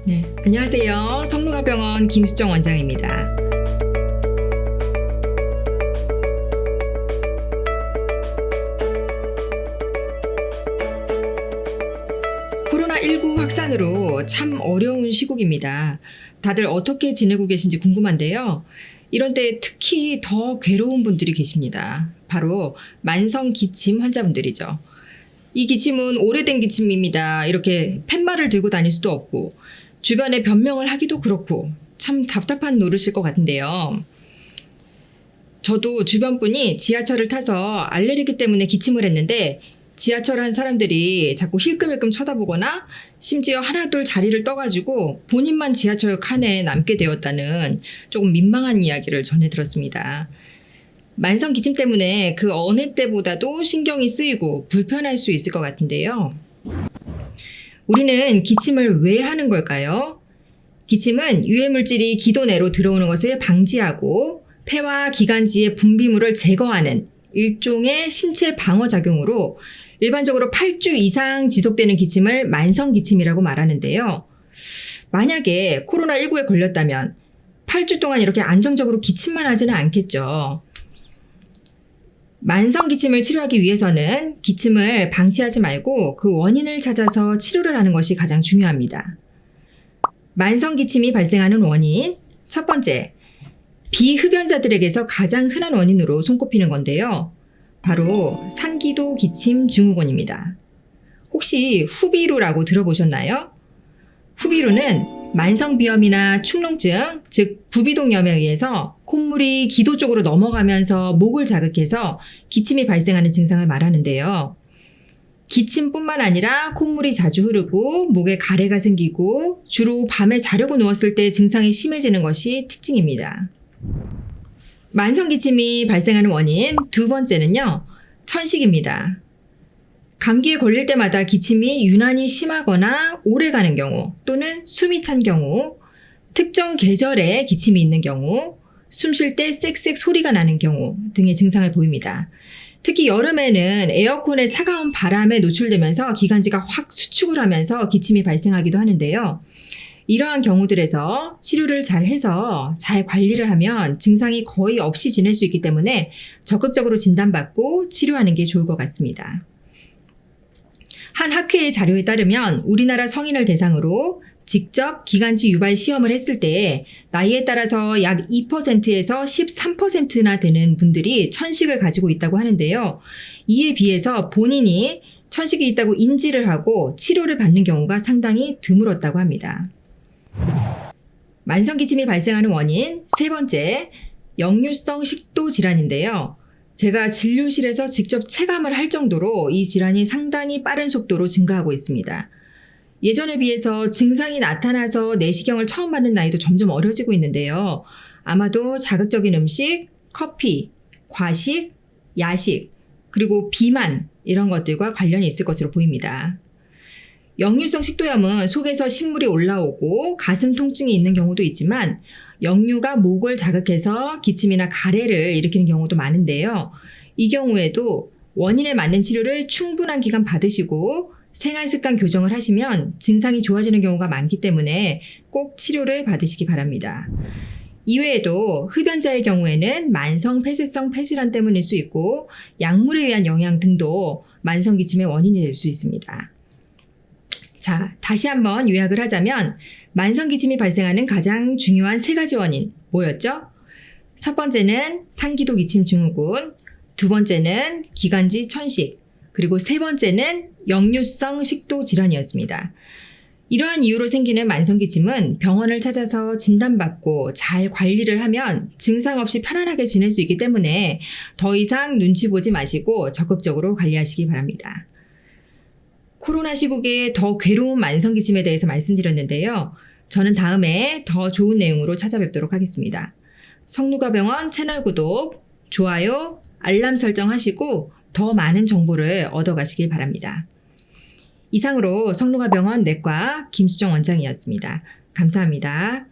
네, 안녕하세요. 성루가병원 김수정 원장입니다. 코로나19 확산으로 참 어려운 시국입니다. 다들 어떻게 지내고 계신지 궁금한데요. 이런 때 특히 더 괴로운 분들이 계십니다. 바로 만성 기침 환자분들이죠. 이 기침은 오래된 기침입니다. 이렇게 팻말을 들고 다닐 수도 없고 주변에 변명을 하기도 그렇고 참 답답한 노릇일 것 같은데요. 저도 주변 분이 지하철을 타서 알레르기 때문에 기침을 했는데 지하철 한 사람들이 자꾸 힐끔힐끔 쳐다보거나 심지어 하나둘 자리를 떠가지고 본인만 지하철 칸에 남게 되었다는 조금 민망한 이야기를 전해 들었습니다. 만성 기침 때문에 그 어느 때보다도 신경이 쓰이고 불편할 수 있을 것 같은데요. 우리는 기침을 왜 하는 걸까요? 기침은 유해물질이 기도 내로 들어오는 것을 방지하고 폐와 기관지의 분비물을 제거하는 일종의 신체 방어작용으로 일반적으로 8주 이상 지속되는 기침을 만성 기침이라고 말하는데요. 만약에 코로나19에 걸렸다면 8주 동안 이렇게 안정적으로 기침만 하지는 않겠죠. 만성 기침을 치료하기 위해서는 기침을 방치하지 말고 그 원인을 찾아서 치료를 하는 것이 가장 중요합니다. 만성 기침이 발생하는 원인, 첫 번째, 비흡연자들에게서 가장 흔한 원인으로 손꼽히는 건데요. 바로 상기도 기침 증후군입니다. 혹시 후비루라고 들어보셨나요? 후비루는 만성비염이나 축농증, 즉 부비동염에 의해서 콧물이 기도 쪽으로 넘어가면서 목을 자극해서 기침이 발생하는 증상을 말하는데요. 기침뿐만 아니라 콧물이 자주 흐르고 목에 가래가 생기고 주로 밤에 자려고 누웠을 때 증상이 심해지는 것이 특징입니다. 만성 기침이 발생하는 원인 두 번째는요, 천식입니다. 감기에 걸릴 때마다 기침이 유난히 심하거나 오래가는 경우 또는 숨이 찬 경우, 특정 계절에 기침이 있는 경우, 숨 쉴 때 쌕쌕 소리가 나는 경우 등의 증상을 보입니다. 특히 여름에는 에어컨의 차가운 바람에 노출되면서 기관지가 확 수축을 하면서 기침이 발생하기도 하는데요. 이러한 경우들에서 치료를 잘 해서 잘 관리를 하면 증상이 거의 없이 지낼 수 있기 때문에 적극적으로 진단받고 치료하는 게 좋을 것 같습니다. 한 학회의 자료에 따르면 우리나라 성인을 대상으로 직접 기관지 유발 시험을 했을 때 나이에 따라서 약 2%에서 13%나 되는 분들이 천식을 가지고 있다고 하는데요. 이에 비해서 본인이 천식이 있다고 인지를 하고 치료를 받는 경우가 상당히 드물었다고 합니다. 만성 기침이 발생하는 원인 세 번째, 역류성 식도 질환인데요. 제가 진료실에서 직접 체감을 할 정도로 이 질환이 상당히 빠른 속도로 증가하고 있습니다. 예전에 비해서 증상이 나타나서 내시경을 처음 받는 나이도 점점 어려지고 있는데요. 아마도 자극적인 음식, 커피, 과식, 야식, 그리고 비만 이런 것들과 관련이 있을 것으로 보입니다. 역류성 식도염은 속에서 신물이 올라오고 가슴 통증이 있는 경우도 있지만 역류가 목을 자극해서 기침이나 가래를 일으키는 경우도 많은데요. 이 경우에도 원인에 맞는 치료를 충분한 기간 받으시고 생활습관 교정을 하시면 증상이 좋아지는 경우가 많기 때문에 꼭 치료를 받으시기 바랍니다. 이외에도 흡연자의 경우에는 만성 폐쇄성 폐질환 때문일 수 있고 약물에 의한 영향 등도 만성 기침의 원인이 될 수 있습니다. 자, 다시 한번 요약을 하자면 만성 기침이 발생하는 가장 중요한 세 가지 원인 뭐였죠? 첫 번째는 상기도 기침 증후군, 두 번째는 기관지 천식, 그리고 세 번째는 역류성 식도 질환이었습니다. 이러한 이유로 생기는 만성 기침은 병원을 찾아서 진단받고 잘 관리를 하면 증상 없이 편안하게 지낼 수 있기 때문에 더 이상 눈치 보지 마시고 적극적으로 관리하시기 바랍니다. 코로나 시국에 더 괴로운 만성 기침에 대해서 말씀드렸는데요. 저는 다음에 더 좋은 내용으로 찾아뵙도록 하겠습니다. 성루가병원 채널 구독, 좋아요, 알람 설정하시고 더 많은 정보를 얻어가시길 바랍니다. 이상으로 성루가병원 내과 김수정 원장이었습니다. 감사합니다.